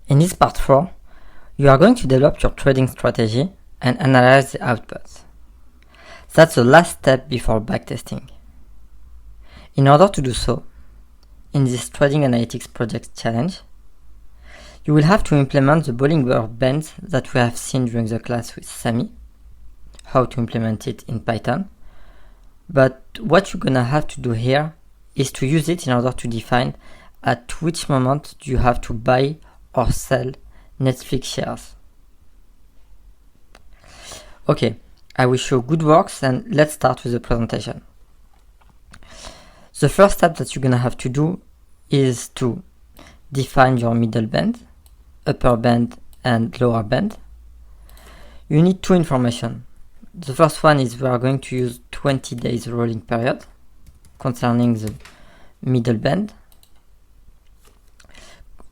In this part 4, you are going to develop your trading strategy and analyze the outputs. That's the last step before backtesting. In order to do so, in this Trading Analytics Project Challenge, you will have to implement the Bollinger Bands that we have seen during the class with Sami, how to implement it in Python. But what you're gonna have to do here is to use it in order to define at which moment you have to buy or sell Netflix shares. Okay, I wish you good works and let's start with the presentation. The first step that you're gonna have to do is to define your middle band, upper band and lower band. You need two information. The first one is we are going to use 20 days rolling period concerning the middle band.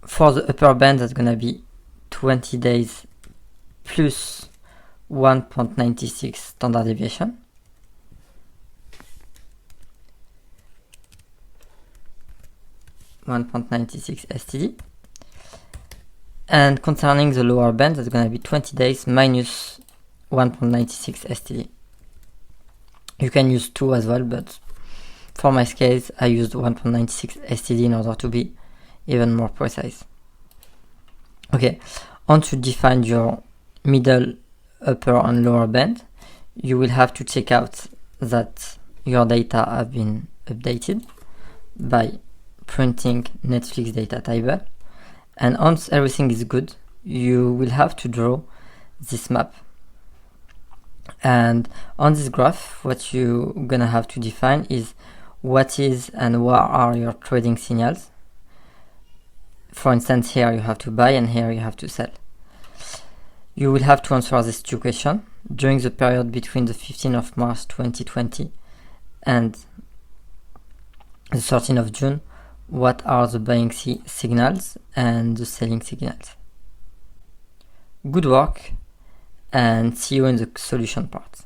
For the upper band, that's gonna be 20 days plus 1.96 standard deviation. STD. And concerning the lower band, that's gonna be 20 days minus 1.96 STD. You can use 2 as well, but for my case, I used 1.96 STD in order to be even more precise. Okay, once you define your middle, upper and lower band, you will have to check out that your data have been updated by printing Netflix data table. And once everything is good, you will have to draw this map. And on this graph, what you're gonna have to define is what is and what are your trading signals. For instance, here you have to buy and here you have to sell. You will have to answer these two questions. During the period between the 15th of March 2020 and the 13th of June, what are the buying signals and the selling signals? Good work and see you in the solution part.